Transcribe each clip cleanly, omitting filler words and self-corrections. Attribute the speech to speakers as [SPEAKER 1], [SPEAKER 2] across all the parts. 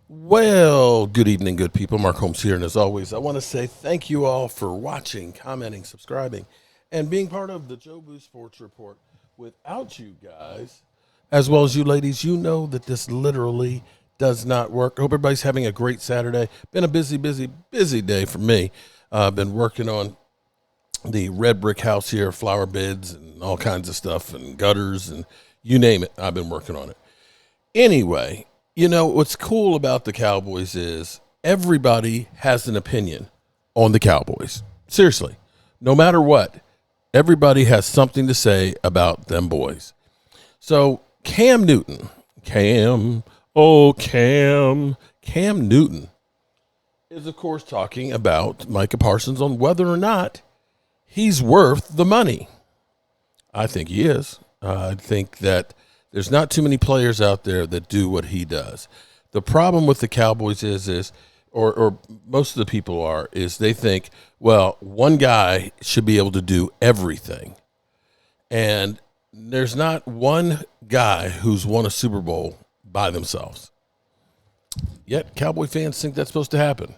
[SPEAKER 1] Well, good evening, good people. Mark Holmes here, and as always, I want to say thank you all for watching, commenting, subscribing, and being part of the Joe Boo Sports Report. Without you guys, as well as you ladies, you know that this literally does not work. Hope everybody's having a great Saturday. Been a busy day for me. I've been working on the red brick house here, flower beds and all kinds of stuff, and gutters, and you name it. I've been working on it. Anyway, you know, what's cool about the Cowboys is everybody has an opinion on the Cowboys. Seriously, no matter what, everybody has something to say about them boys. So Cam Newton, Cam Newton is, of course, talking about Micah Parsons on whether or not he's worth the money. I think he is. I think that there's not too many players out there that do what he does. The problem with the Cowboys is most of the people is they think, well, one guy should be able to do everything. And there's not one guy who's won a Super Bowl by themselves. Yet Cowboy fans think that's supposed to happen.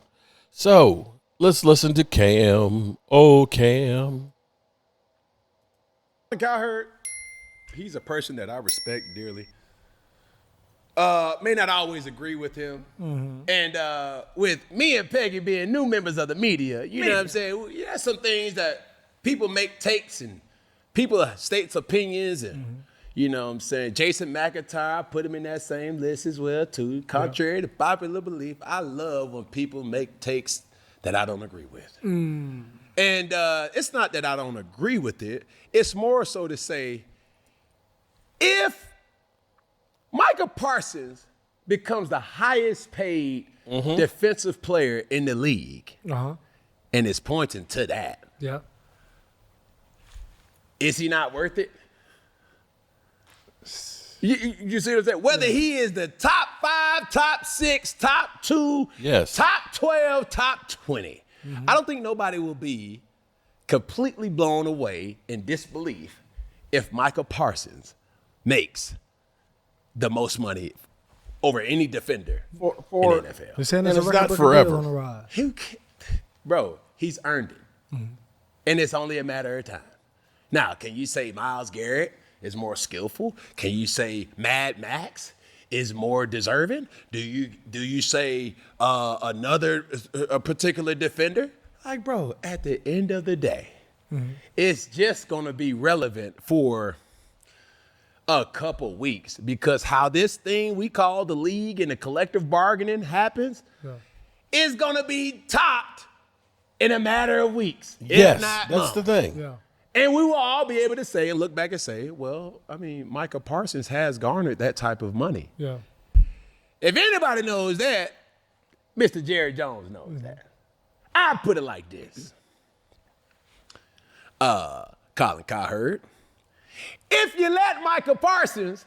[SPEAKER 1] So let's listen to Cam. Oh, Cam.
[SPEAKER 2] Like I heard, he's a person that I respect dearly. May not always agree with him. Mm-hmm. And with me and Peggy being new members of the media, you know what I'm saying? Yeah, some things that people make takes and people states opinions and, you know what I'm saying? Jason McIntyre, I put him in that same list as well, too. Contrary to popular belief, I love when people make takes that I don't agree with. Mm. And it's not that I don't agree with it. It's more so to say, if Micah Parsons becomes the highest paid defensive player in the league, and it's pointing to that, is he not worth it? You see what I'm saying? Whether he is the top 5, top 6, top 2, top 12, top 20, I don't think nobody will be completely blown away in disbelief if Micah Parsons makes the most money over any defender in the NFL.
[SPEAKER 1] And it's not forever.
[SPEAKER 2] Bro, he's earned it. And it's only a matter of time. Now, can you say Myles Garrett is more skillful? Can you say Mad Max is more deserving? Do you say a particular defender? Like, bro, at the end of the day, it's just going to be relevant for a couple weeks because how this thing we call the league and the collective bargaining happens is going to be topped in a matter of weeks.
[SPEAKER 1] Yes, that's the thing.
[SPEAKER 3] Yeah.
[SPEAKER 2] And we will all be able to say and look back and say, well, I mean, Micah Parsons has garnered that type of money.
[SPEAKER 3] Yeah.
[SPEAKER 2] If anybody knows that, Mr. Jerry Jones knows that. I put it like this. Colin Cowherd, if you let Micah Parsons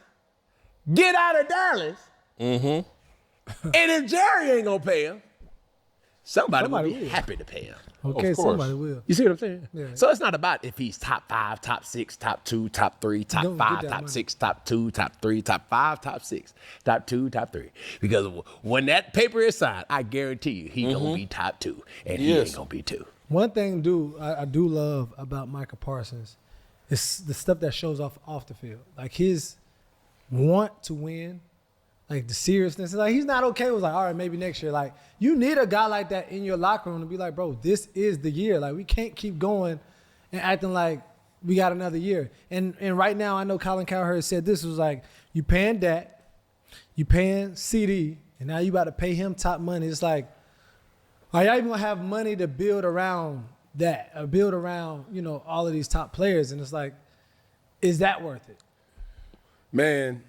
[SPEAKER 2] get out of Dallas, and if Jerry ain't gonna pay him, somebody will be happy to pay him.
[SPEAKER 3] Okay, somebody will.
[SPEAKER 2] You see what I'm saying?
[SPEAKER 3] Yeah.
[SPEAKER 2] So it's not about if he's top 5, top 6, top 2, top 3, top 5, top 6, top 2, top 3, top 5, top 6, top 2, top 3. Because when that paper is signed, I guarantee you he's gonna be top 2, and he ain't gonna be 2.
[SPEAKER 3] One thing I do love about Micah Parsons is the stuff that shows off the field. Like his want to win, like the seriousness. Like he's not okay with like, all right, maybe next year. Like you need a guy like that in your locker room to be like, bro, this is the year. Like we can't keep going and acting like we got another year. And right now I know Colin Cowherd said this was like, you paying Dak, you paying CD, and now you about to pay him top money. It's like, are y'all even gonna have money to build around that, or build around, you know, all of these top players? And it's like, is that worth it?
[SPEAKER 2] Man,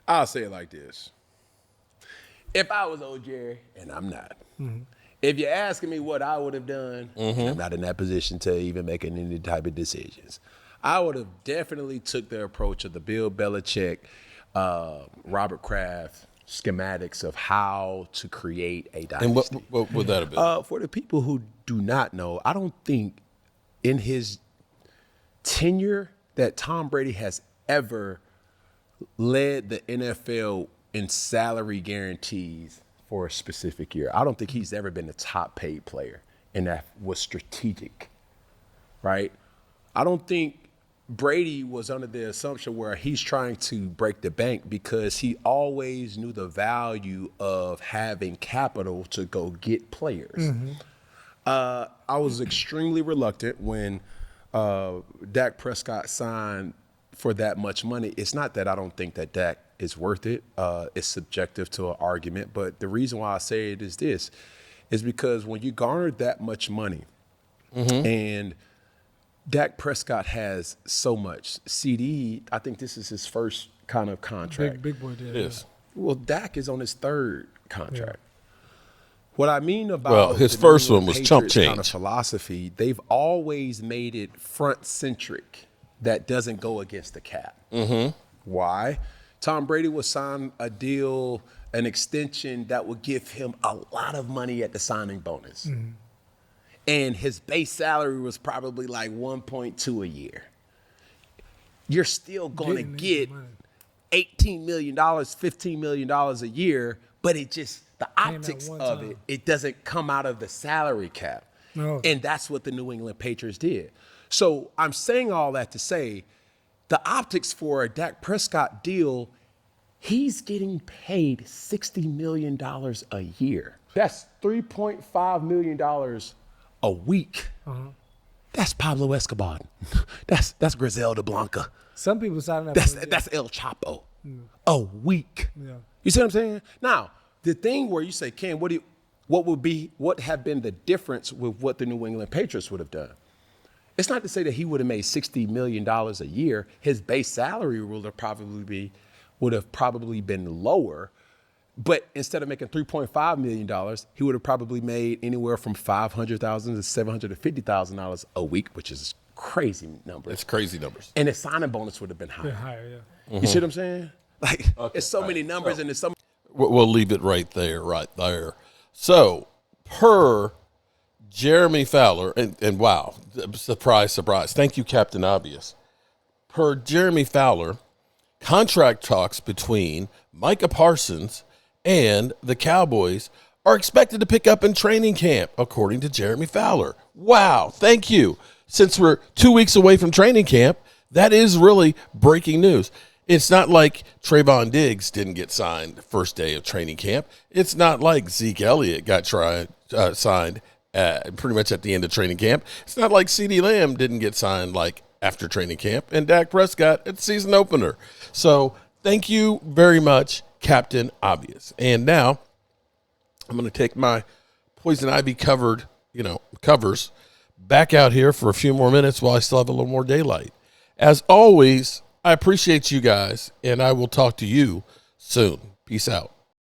[SPEAKER 2] I'll say it like this. If I was old Jerry, and I'm not, if you're asking me what I would have done, and I'm not in that position to even making any type of decisions, I would have definitely took the approach of the Bill Belichick, Robert Kraft schematics of how to create a dynasty.
[SPEAKER 1] And what would that have been?
[SPEAKER 2] For the people who do not know, I don't think in his tenure that Tom Brady has ever led the NFL in salary guarantees for a specific year. I don't think he's ever been a top paid player, and that was strategic, right? I don't think Brady was under the assumption where he's trying to break the bank, because he always knew the value of having capital to go get players. I was extremely reluctant when Dak Prescott signed for that much money. It's not that I don't think that Dak is worth it. It's subjective to an argument. But the reason why I say it is this, is because when you garner that much money, and Dak Prescott has so much. CD, I think this is his first kind of contract.
[SPEAKER 3] Big boy did.
[SPEAKER 1] It is.
[SPEAKER 2] Well, Dak is on his third contract. What I mean about
[SPEAKER 1] his
[SPEAKER 2] the
[SPEAKER 1] first
[SPEAKER 2] New
[SPEAKER 1] one
[SPEAKER 2] England
[SPEAKER 1] was chump
[SPEAKER 2] Patriots kind of
[SPEAKER 1] change.
[SPEAKER 2] philosophy, they've always made it front-centric. That doesn't go against the cap. Why? Tom Brady would sign a deal, an extension that would give him a lot of money at the signing bonus. And his base salary was probably like 1.2 a year. You're still going to get $18 million, $15 million a year, but it just, the optics
[SPEAKER 3] one
[SPEAKER 2] of
[SPEAKER 3] time.
[SPEAKER 2] it doesn't come out of the salary cap.
[SPEAKER 3] No.
[SPEAKER 2] And that's what the New England Patriots did. So I'm saying all that to say, the optics for a Dak Prescott deal, he's getting paid $60 million a year. That's $3.5 million a week. That's Pablo Escobar. That's Griselda Blanca.
[SPEAKER 3] Some people signing up.
[SPEAKER 2] That's El Chapo. A week.
[SPEAKER 3] Yeah.
[SPEAKER 2] You see what I'm saying? Now, the thing where you say, Ken, what have been the difference with what the New England Patriots would have done? It's not to say that he would have made $60 million a year. His base salary would have probably been lower. But instead of making $3.5 million, he would have probably made anywhere from $500,000 to $750,000 a week, which is crazy numbers.
[SPEAKER 1] It's crazy numbers.
[SPEAKER 2] And his signing bonus would have been higher.
[SPEAKER 3] Higher, yeah.
[SPEAKER 2] You see what I'm saying? Like, it's so many numbers, and it's so.
[SPEAKER 1] We'll leave it right there. So, per Jeremy Fowler, and wow, surprise. Thank you, Captain Obvious. Per Jeremy Fowler, contract talks between Micah Parsons and the Cowboys are expected to pick up in training camp, according to Jeremy Fowler. Wow, thank you. Since we're 2 weeks away from training camp, that is really breaking news. It's not like Trayvon Diggs didn't get signed first day of training camp. It's not like Zeke Elliott got signed pretty much at the end of training camp. It's not like CeeDee Lamb didn't get signed like after training camp, and Dak Prescott at the season opener. So thank you very much, Captain Obvious. And now I'm going to take my Poison Ivy covers back out here for a few more minutes while I still have a little more daylight. As always, I appreciate you guys, and I will talk to you soon. Peace out.